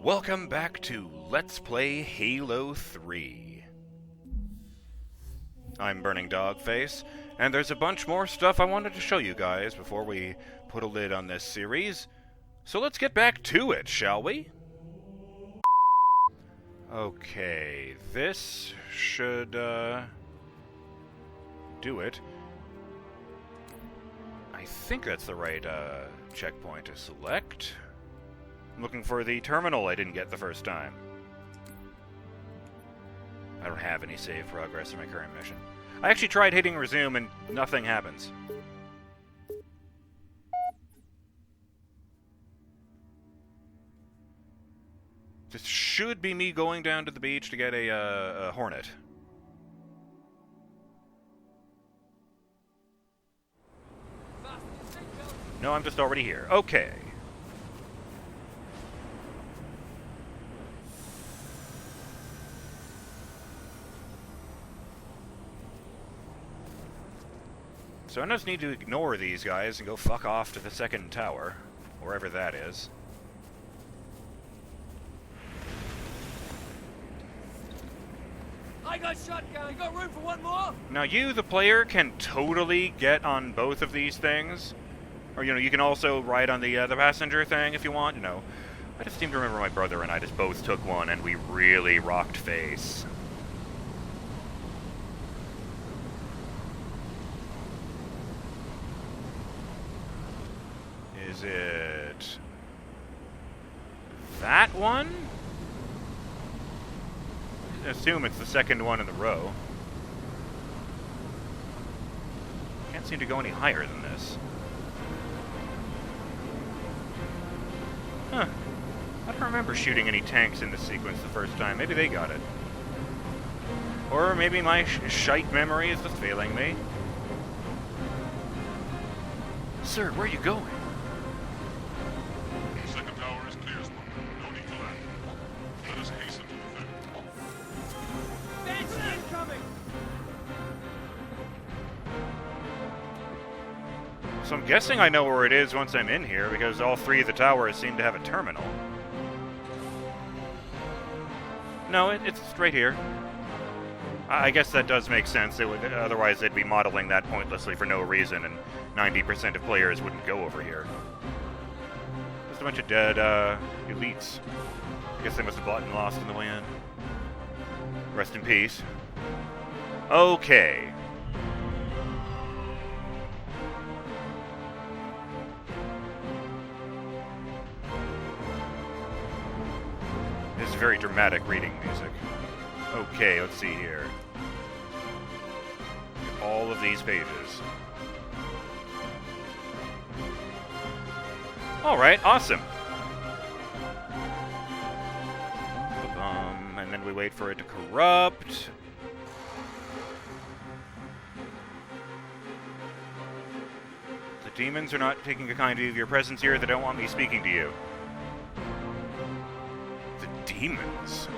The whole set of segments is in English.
Welcome back to Let's Play Halo 3. I'm BurningDogFace, and there's a bunch more stuff I wanted to show you guys before we put a lid on this series. So let's get back to it, shall we? Okay, this should, do it. I think that's the right, checkpoint to select. I'm looking for the terminal I didn't get the first time. I don't have any save progress in my current mission. I actually tried hitting resume and nothing happens. This should be me going down to the beach to get a Hornet. No, I'm just already here. Okay. So I just need to ignore these guys and go fuck off to the second tower, wherever that is. I got shotgun. You got room for one more? Now you, the player, can totally get on both of these things. Or, you can also ride on the passenger thing if you want, I just seem to remember my brother and I just both took one and we really rocked face. Is it that one? I assume it's the second one in the row. Can't seem to go any higher than this. Huh. I don't remember shooting any tanks in this sequence the first time. Maybe they got it. Or maybe my shite memory is just failing me. Sir, where are you going? Second tower is clear, Spartan. No need to land. Let us hasten to defend. Fancy incoming! So I'm guessing I know where it is once I'm in here, because all three of the towers seem to have a terminal. No, it's right here. I guess that does make sense. Otherwise they'd be modeling that pointlessly for no reason, and 90% of players wouldn't go over here. Just a bunch of dead, elites. I guess they must have gotten lost on the way in. Rest in peace. Okay. This is very dramatic reading music. Okay, let's see here. All of these pages. Alright, awesome. And then we wait for it to corrupt. The demons are not taking a kind view of your presence here. They don't want me speaking to you. The demons?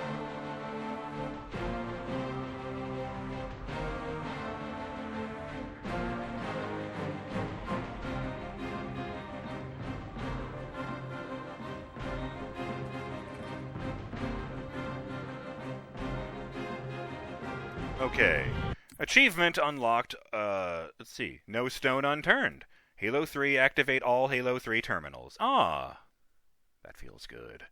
Okay. Achievement unlocked, let's see. No stone unturned. Halo 3, activate all Halo 3 terminals. Ah! That feels good.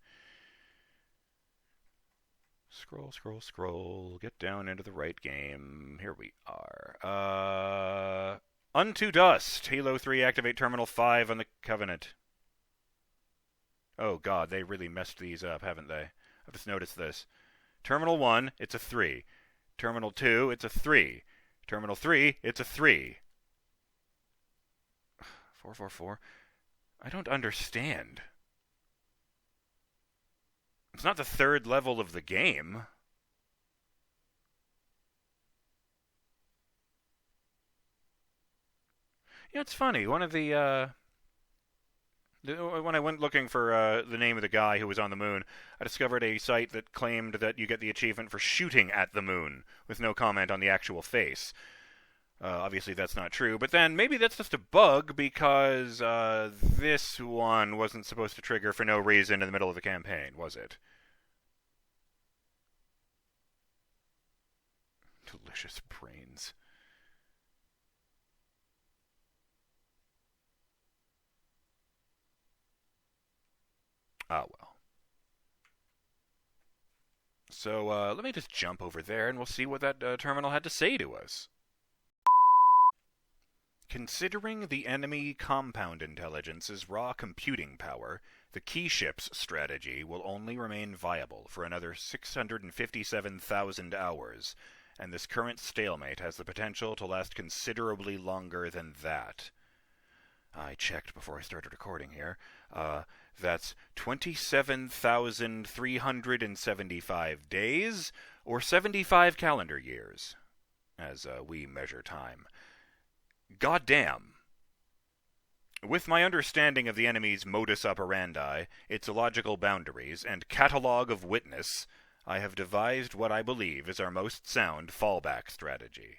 Scroll, scroll, scroll. Get down into the right game. Here we are. Unto Dust. Halo 3, activate Terminal 5 on the Covenant. Oh god, they really messed these up, haven't they? I've just noticed this. Terminal 1, it's a 3. Terminal 2, it's a 3. Terminal 3, it's a 3. 444. I don't understand. It's not the third level of the game. It's funny. One of the, when I went looking for the name of the guy who was on the moon, I discovered a site that claimed that you get the achievement for shooting at the moon, with no comment on the actual face. Obviously, that's not true, but then maybe that's just a bug because this one wasn't supposed to trigger for no reason in the middle of the campaign, was it? Delicious brains. Ah, well. So, let me just jump over there and we'll see what that terminal had to say to us. Considering the enemy compound intelligence's raw computing power, the key ship's strategy will only remain viable for another 657,000 hours, and this current stalemate has the potential to last considerably longer than that. I checked before I started recording here. That's 27,375 days, or 75 calendar years, as we measure time. Goddamn. With my understanding of the enemy's modus operandi, its illogical boundaries, and catalogue of witness, I have devised what I believe is our most sound fallback strategy.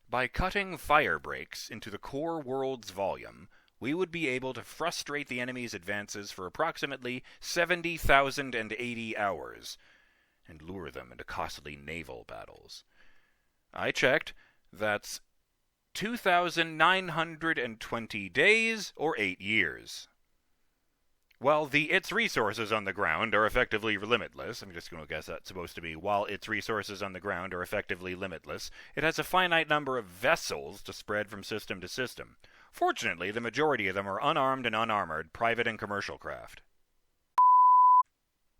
By cutting fire breaks into the core world's volume, we would be able to frustrate the enemy's advances for approximately 70,080 hours, and lure them into costly naval battles. I checked. That's 2,920 days, or 8 years. While its resources on the ground are effectively limitless, I'm just going to guess that's supposed to be, while its resources on the ground are effectively limitless, it has a finite number of vessels to spread from system to system. Fortunately, the majority of them are unarmed and unarmored, private and commercial craft.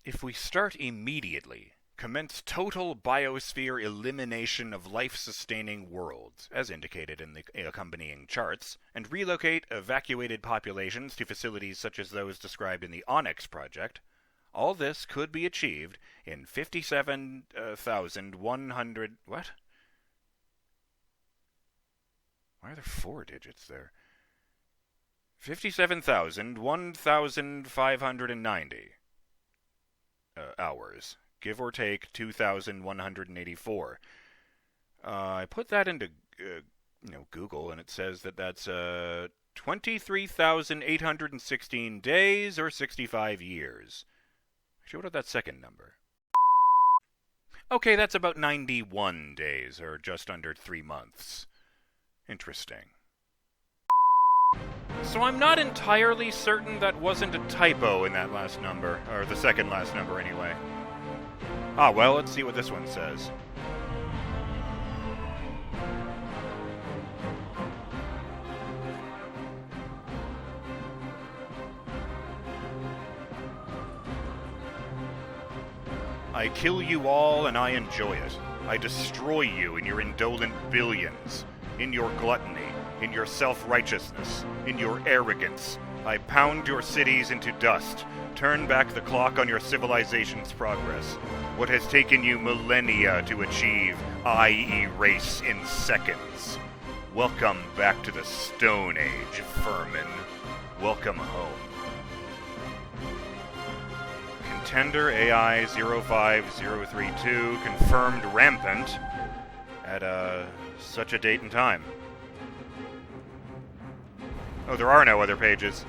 If we start immediately, commence total biosphere elimination of life-sustaining worlds, as indicated in the accompanying charts, and relocate evacuated populations to facilities such as those described in the Onyx project, all this could be achieved in 57,100... What? Why are there 4 digits there? 57,590 hours. Give or take 2,184. I put that into Google, and it says that that's 23,816 days or 65 years. Actually, what about that second number? Okay, that's about 91 days, or just under 3 months. Interesting. So I'm not entirely certain that wasn't a typo in that last number, or the second last number anyway. Ah, well, let's see what this one says. I kill you all and I enjoy it. I destroy you in your indolent billions, in your gluttony, in your self-righteousness, in your arrogance. I pound your cities into dust, turn back the clock on your civilization's progress. What has taken you millennia to achieve, I erase in seconds. Welcome back to the Stone Age, Furman. Welcome home. Contender AI 05032 confirmed rampant at such a date and time. Oh, there are no other pages.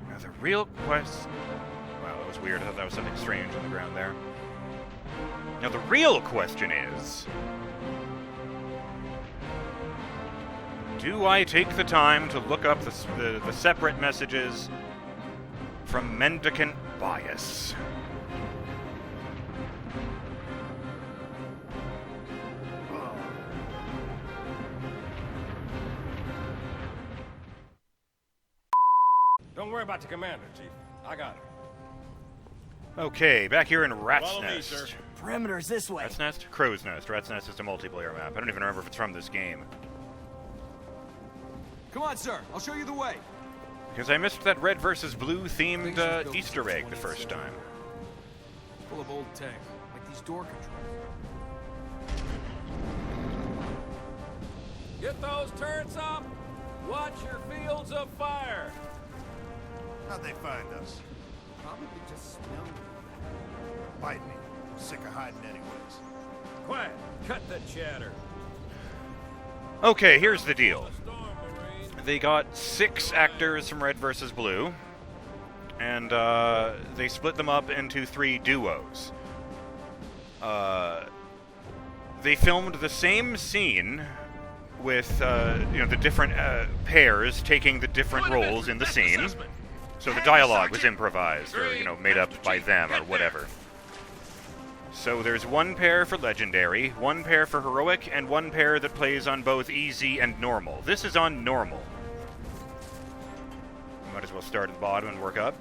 Now the real quest... Wow, that was weird. I thought that was something strange on the ground there. Now the real question is... do I take the time to look up the separate messages from Mendicant Bias? Don't worry about the commander, Chief. I got her. Okay, back here in Rat's Follow me, Nest. sir. Perimeter's this way. Rat's Nest? Crow's Nest. Rat's Nest is a multiplayer map. I don't even remember if it's from this game. Come on, sir. I'll show you the way. Because I missed that red versus blue themed Easter egg the first time. Full of old tech, like these door controls. Get those turrets up! Watch your fields of fire! How'd they find us? Probably just smell me. Bite me. Sick of hiding anyways. Quiet. Cut the chatter. Okay, here's the deal. Storm, Marine. They got 6 actors from Red vs. Blue, and they split them up into 3 duos. They filmed the same scene with the different pairs taking the different roles in the scene. So the dialogue was improvised, or made up by them, or whatever. So there's 1 pair for Legendary, 1 pair for Heroic, and 1 pair that plays on both Easy and Normal. This is on Normal. Might as well start at the bottom and work up.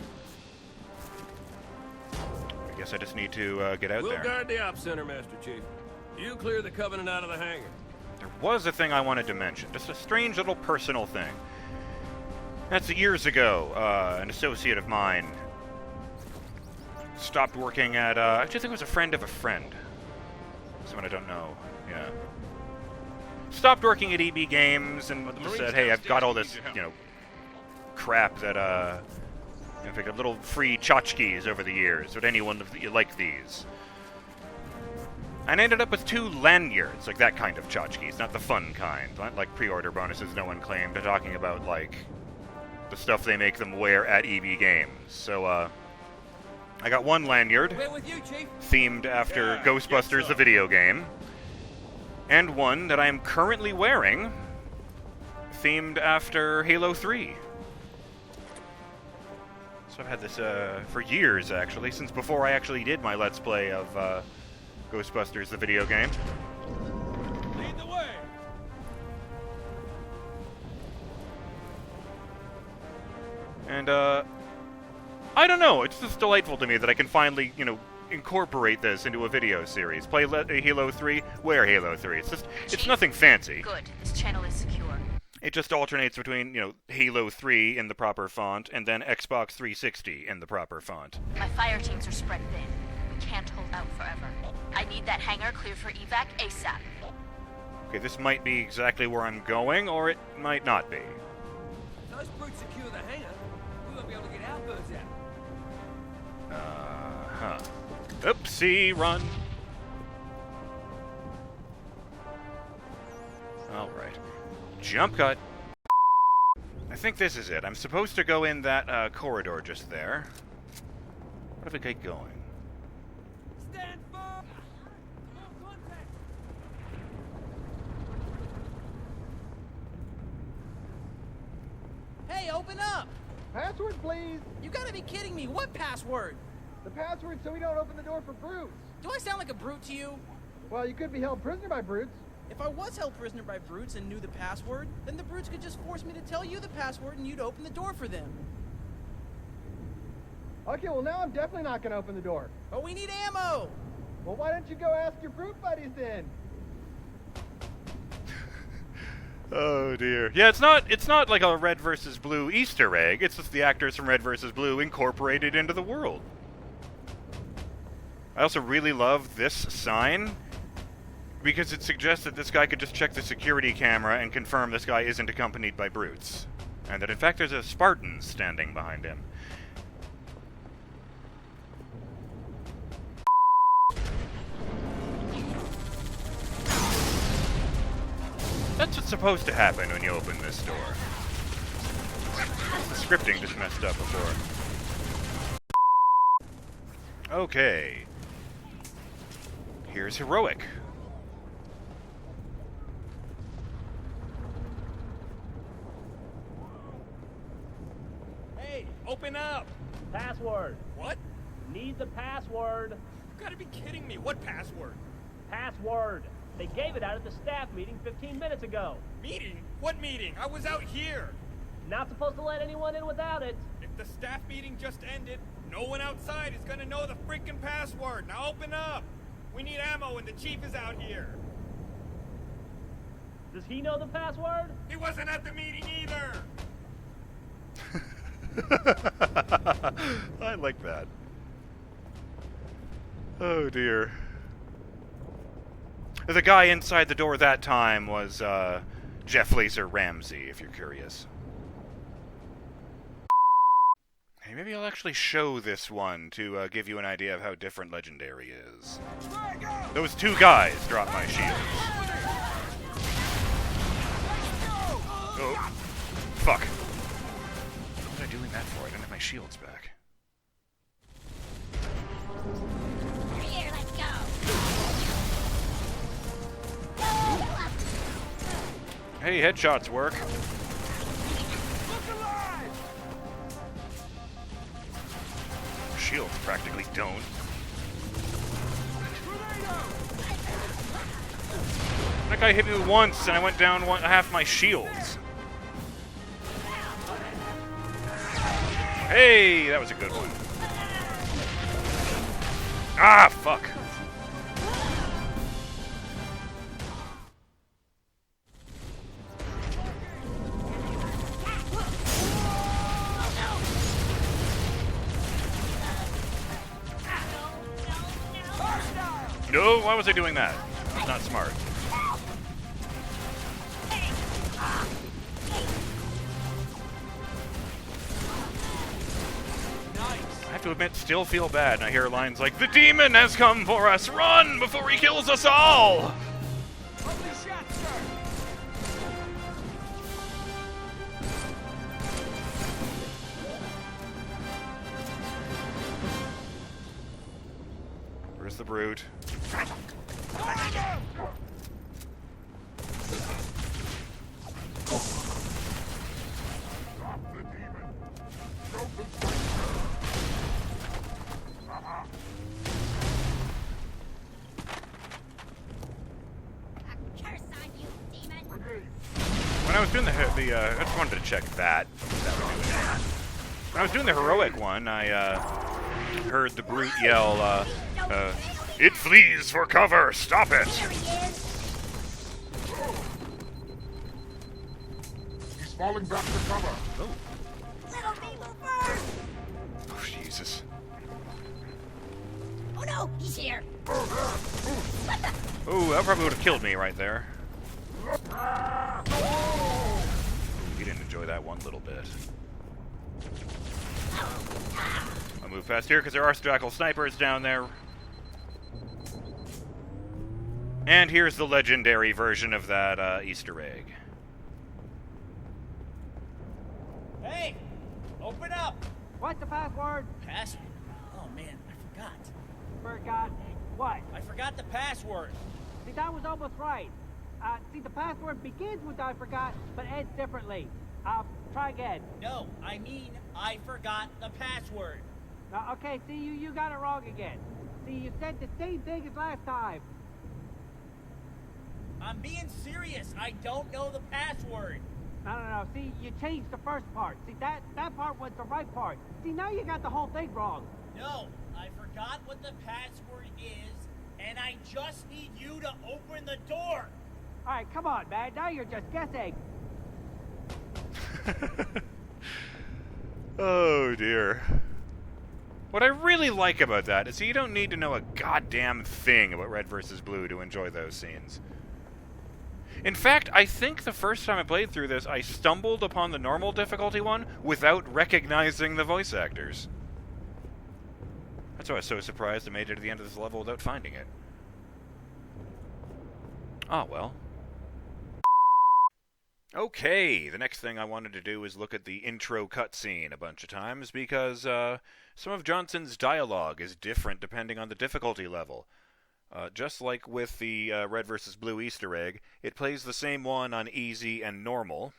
I guess I just need to get out We'll there. guard the op center, Master Chief. You clear the Covenant out of the hangar. There was a thing I wanted to mention, just a strange little personal thing. That's years ago. An associate of mine stopped working at, actually I think it was a friend of a friend. Someone I don't know, yeah. Stopped working at EB Games and just said, hey, I've got all this, crap that, I've got little free tchotchkes over the years. Would anyone like these? And I ended up with 2 lanyards, like that kind of tchotchkes, not the fun kind. Not like pre-order bonuses no one claimed. They're talking about, like, the stuff they make them wear at EB Games. So, I got 1 lanyard, We're with you, Chief. themed after Yeah, Ghostbusters guess so. the video game, and 1 that I am currently wearing, themed after Halo 3. So I've had this for years, actually, since before I actually did my Let's Play of Ghostbusters the video game. Lead the way. And, I don't know, it's just delightful to me that I can finally, incorporate this into a video series. Play Halo 3, wear Halo 3. It's Chief, nothing fancy. Good. This channel is secure. It just alternates between, Halo 3 in the proper font and then Xbox 360 in the proper font. My fire teams are spread thin. We can't hold out forever. I need that hangar clear for evac ASAP. Okay, this might be exactly where I'm going, or it might not be. If those brutes secure the hangar, we won't be able to get our birds out. Uh-huh. Oopsie, run. Alright. Jump cut. I think this is it. I'm supposed to go in that corridor just there. What if I get going? Stand firm. No contact. Hey, open up! Password, please. You gotta be kidding me. What password? The password so we don't open the door for brutes. Do I sound like a brute to you? Well, you could be held prisoner by brutes. If I was held prisoner by brutes and knew the password, then the brutes could just force me to tell you the password and you'd open the door for them. Okay, well now I'm definitely not gonna open the door. But we need ammo! Well, why don't you go ask your brute buddies then? Oh dear. Yeah, it's not like a Red vs. Blue Easter egg. It's just the actors from Red vs. Blue incorporated into the world. I also really love this sign because it suggests that this guy could just check the security camera and confirm this guy isn't accompanied by brutes. And that in fact there's a Spartan standing behind him. That's what's supposed to happen when you open this door. The scripting just messed up before. Okay. Here's Heroic. Hey, open up. Password. What? Need the password. You gotta be kidding me. What password? Password. They gave it out at the staff meeting 15 minutes ago. Meeting? What meeting? I was out here. Not supposed to let anyone in without it. If the staff meeting just ended, no one outside is gonna know the freaking password. Now open up. We need ammo and the chief is out here. Does he know the password? He wasn't at the meeting either. I like that. Oh dear. The guy inside the door that time was Jeff Laser Ramsey, if you're curious. Hey, maybe I'll actually show this one to give you an idea of how different Legendary is. Those two guys dropped my shields. Oh, fuck. What was I doing that for? I didn't have my shields back. Here, let's go. Hey, headshots work. Shields practically don't. That guy hit me once and I went down half my shields. Hey, that was a good one. Ah, fuck. No, why was I doing that? That's not smart. I have to admit, still feel bad, and I hear lines like, "The demon has come for us! Run before he kills us all!" Lovely shot, sir. Where's the brute? When I was doing I just wanted to check that. When I was doing the heroic one, I heard the brute yell, "It flees for cover! Stop it!" He's falling back to cover. Little people first! Oh, Jesus. Oh no, he's here! Oh, that probably would have killed me right there. He didn't enjoy that one little bit. I'll move past here because there are jackal snipers down there. And here's the legendary version of that Easter egg. Hey! Open up! What's the password? Password? Oh man, I forgot. Forgot what? I forgot the password. See, that was almost right. See, the password begins with I forgot, but ends differently. Try again. No, I mean, I forgot the password. Okay, see, you got it wrong again. See, you said the same thing as last time. I'm being serious. I don't know the password. No. See, you changed the first part. See, that part was the right part. See, now you got the whole thing wrong. No, I forgot what the password is, and I just need you to open the door. All right, come on, man. Now you're just guessing. Oh, dear. What I really like about that is you don't need to know a goddamn thing about Red vs. Blue to enjoy those scenes. In fact, I think the first time I played through this, I stumbled upon the normal difficulty one without recognizing the voice actors. That's why I was so surprised I made it to the end of this level without finding it. Ah, well. Okay, the next thing I wanted to do is look at the intro cutscene a bunch of times because some of Johnson's dialogue is different depending on the difficulty level. Just like with the Red vs. Blue Easter egg, it plays the same one on easy and normal.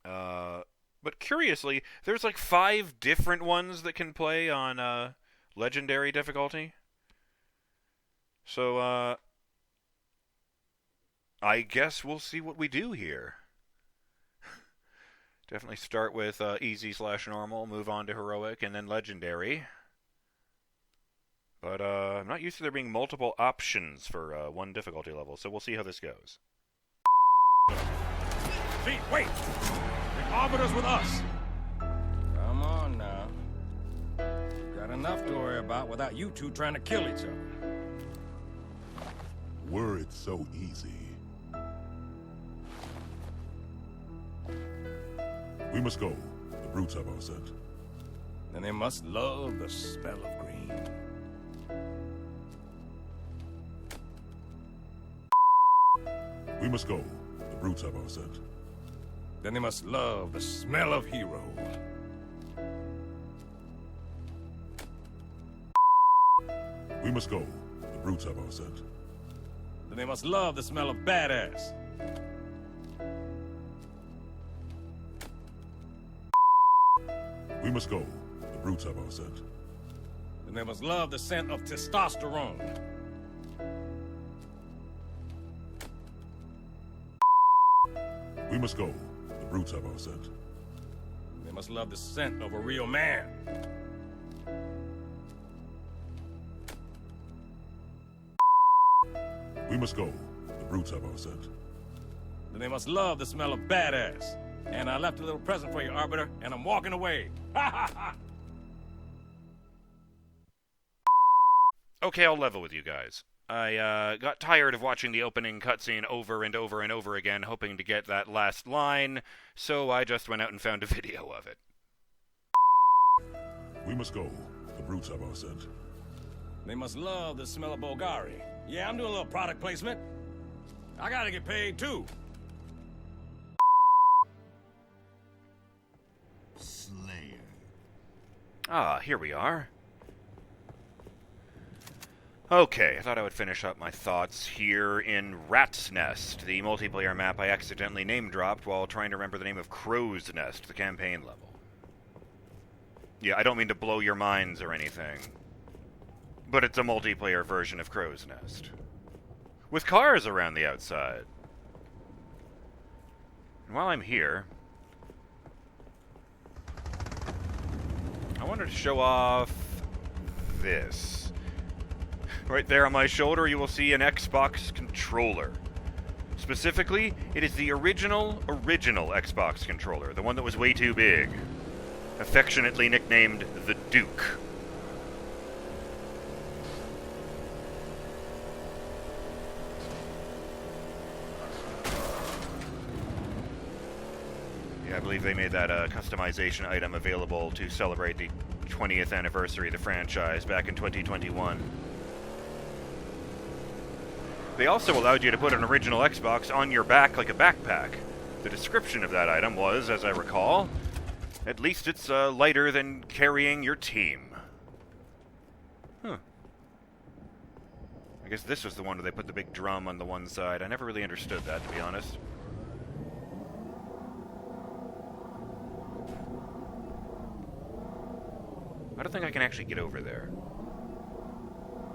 But curiously, there's like 5 different ones that can play on legendary difficulty. So, I guess we'll see what we do here. Definitely start with easy/normal, move on to heroic, and then legendary. But I'm not used to there being multiple options for one difficulty level, so we'll see how this goes. Pete, wait! The Arbiter's with us! Come on now. Got enough to worry about without you two trying to kill each other. Were it so easy. We must go. The brutes have our scent. then they must love the smell of green. We must go. The brutes have our scent. Then they must love the smell of hero. We must go. The brutes have our scent. Then they must love the smell of badass. We must go. The brutes have our scent. Then they must love the scent of testosterone. We must go. The brutes have our scent. They must love the scent of a real man. We must go. The brutes have our scent. Then they must love the smell of badass. And I left a little present for you, Arbiter, and I'm walking away. Ha ha ha! Okay, I'll level with you guys. I got tired of watching the opening cutscene over and over and over again, hoping to get that last line, so I just went out and found a video of it. We must go. The brutes have our scent. They must love the smell of Bulgari. Yeah, I'm doing a little product placement. I gotta get paid, too. Slayer. Ah, here we are. Okay, I thought I would finish up my thoughts here in Rat's Nest, the multiplayer map I accidentally name-dropped while trying to remember the name of Crow's Nest, the campaign level. Yeah, I don't mean to blow your minds or anything, but it's a multiplayer version of Crow's Nest. With cars around the outside. And while I'm here, I wanted to show off this. Right there on my shoulder, you will see an Xbox controller. Specifically, it is the original Xbox controller, the one that was way too big. Affectionately nicknamed the Duke. Yeah, I believe they made that customization item available to celebrate the 20th anniversary of the franchise back in 2021. They also allowed you to put an original Xbox on your back like a backpack. The description of that item was, as I recall, at least it's lighter than carrying your team. Huh. I guess this was the one where they put the big drum on the one side. I never really understood that, to be honest. I don't think I can actually get over there.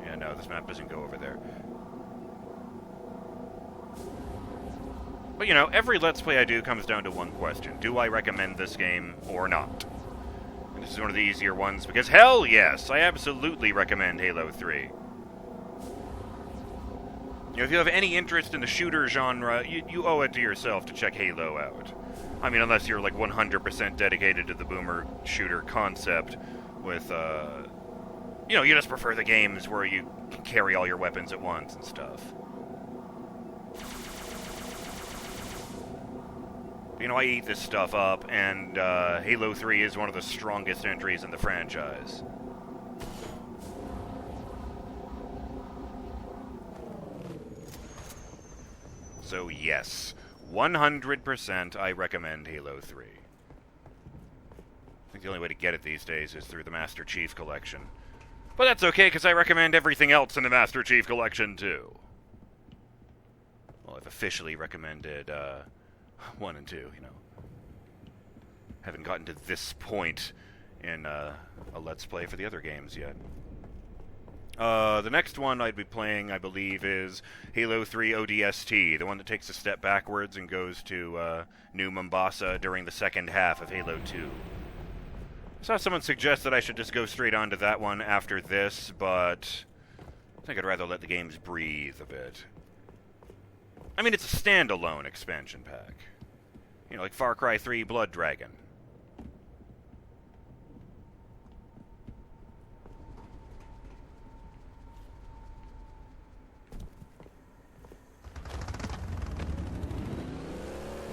Yeah, no, this map doesn't go over there. But, you know, every Let's Play I do comes down to one question. Do I recommend this game or not? And this is one of the easier ones, because hell yes, I absolutely recommend Halo 3. You know, if you have any interest in the shooter genre, you owe it to yourself to check Halo out. I mean, unless you're, like, 100% dedicated to the boomer shooter concept with, you know, you just prefer the games where you can carry all your weapons at once and stuff. You know, I eat this stuff up, and Halo 3 is one of the strongest entries in the franchise. So yes, 100% I recommend Halo 3. I think the only way to get it these days is through the Master Chief Collection. But that's okay, because I recommend everything else in the Master Chief Collection, too. Well, I've officially recommended, 1 and 2, you know. Haven't gotten to this point in a Let's Play for the other games yet. The next one I'd be playing, I believe, is Halo 3 ODST, the one that takes a step backwards and goes to New Mombasa during the second half of Halo 2. I saw someone suggest that I should just go straight on to that one after this, but I think I'd rather let the games breathe a bit. I mean, it's a standalone expansion pack. You know, like Far Cry 3 Blood Dragon.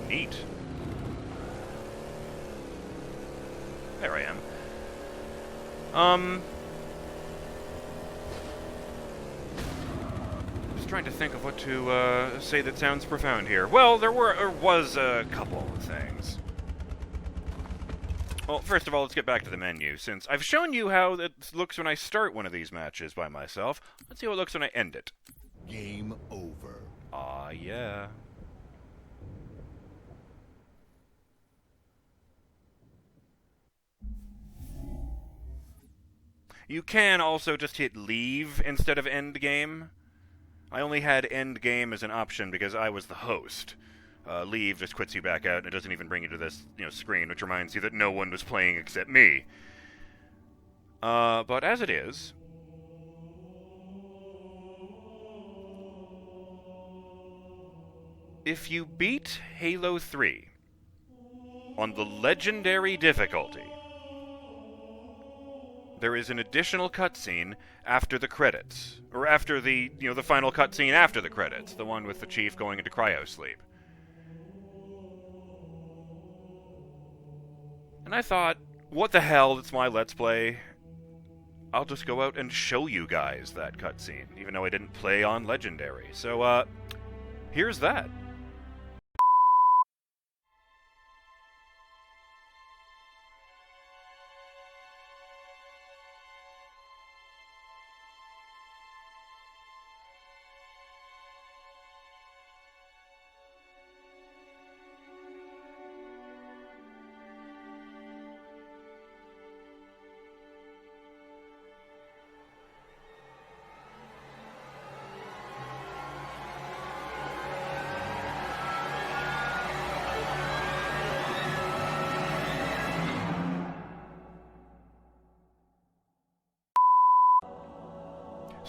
Neat. There I am. Just trying to think of what to say that sounds profound here. Well, there was a couple of things. Well, first of all, let's get back to the menu. Since I've shown you how it looks when I start one of these matches by myself, let's see how it looks when I end it. Game over. Ah, yeah. You can also just hit leave instead of end game. I only had end game as an option because I was the host. Leave just quits you back out, and it doesn't even bring you to this, screen, which reminds you that no one was playing except me. But as it is, if you beat Halo 3 on the Legendary difficulty, there is an additional cutscene after the credits, or after the final cutscene after the credits, the one with the Chief going into cryosleep. And I thought, what the hell, it's my Let's Play. I'll just go out and show you guys that cutscene, even though I didn't play on Legendary. So, here's that.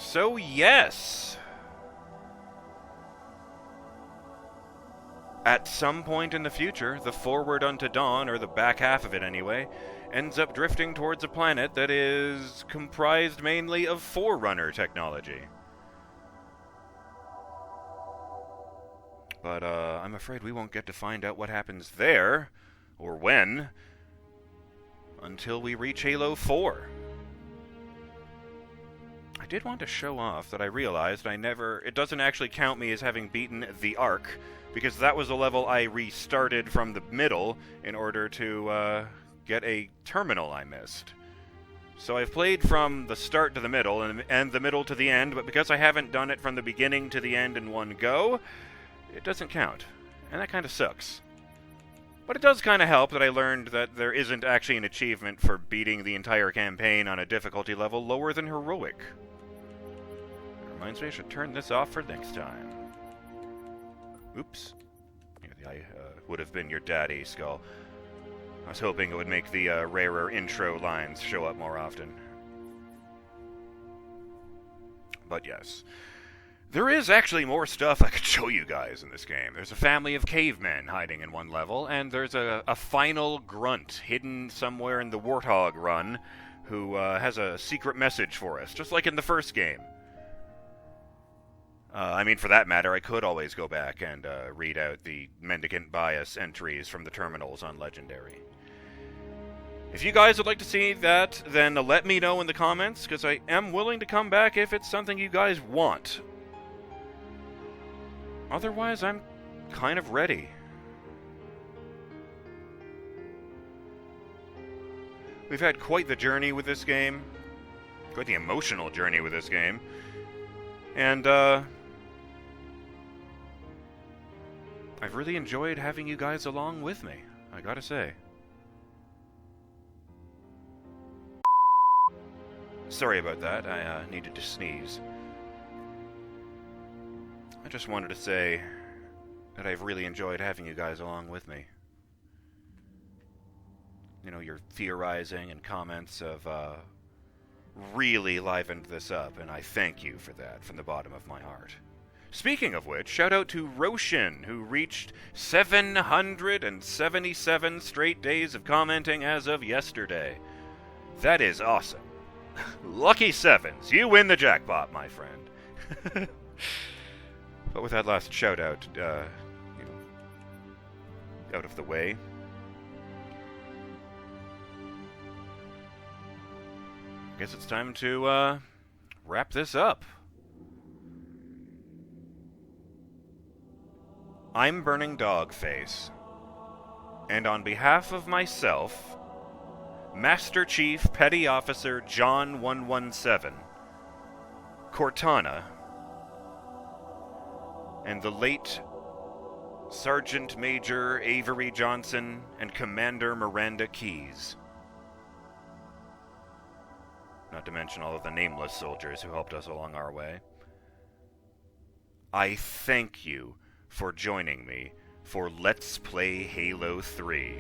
So, yes. At some point in the future, the Forward Unto Dawn, or the back half of it anyway, ends up drifting towards a planet that is comprised mainly of Forerunner technology. But, I'm afraid we won't get to find out what happens there, or when, until we reach Halo 4. I did want to show off that I realized it doesn't actually count me as having beaten the Ark, because that was a level I restarted from the middle in order to get a terminal I missed. So I've played from the start to the middle, and the middle to the end, but because I haven't done it from the beginning to the end in one go, it doesn't count. And that kind of sucks. But it does kind of help that I learned that there isn't actually an achievement for beating the entire campaign on a difficulty level lower than Heroic. Reminds me I should turn this off for next time. Oops. I would have been your daddy, Skull. I was hoping it would make the rarer intro lines show up more often. But yes. There is actually more stuff I could show you guys in this game. There's a family of cavemen hiding in one level, and there's a final grunt hidden somewhere in the Warthog run who has a secret message for us, just like in the first game. For that matter, I could always go back and read out the Mendicant Bias entries from the terminals on Legendary. If you guys would like to see that, then let me know in the comments, because I am willing to come back if it's something you guys want. Otherwise, I'm kind of ready. We've had quite the journey with this game. Quite the emotional journey with this game. And, I've really enjoyed having you guys along with me, I gotta say. Sorry about that, I needed to sneeze. I just wanted to say that I've really enjoyed having you guys along with me. You know, your theorizing and comments have really livened this up, and I thank you for that from the bottom of my heart. Speaking of which, shout out to Roshin, who reached 777 straight days of commenting as of yesterday. That is awesome. Lucky sevens, you win the jackpot, my friend. But with that last shout out, out of the way, guess it's time to wrap this up. I'm BurningDogFace, and on behalf of myself, Master Chief Petty Officer John 117, Cortana, and the late Sergeant Major Avery Johnson and Commander Miranda Keys. Not to mention all of the nameless soldiers who helped us along our way. I thank you for joining me for Let's Play Halo 3.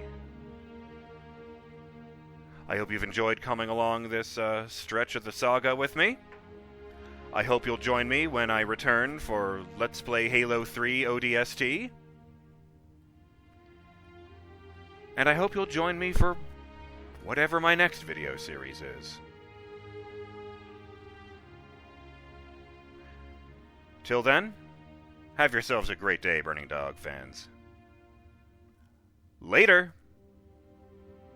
I hope you've enjoyed coming along this stretch of the saga with me. I hope you'll join me when I return for Let's Play Halo 3 ODST. And I hope you'll join me for whatever my next video series is. Till then, have yourselves a great day, Burning Dog fans. Later!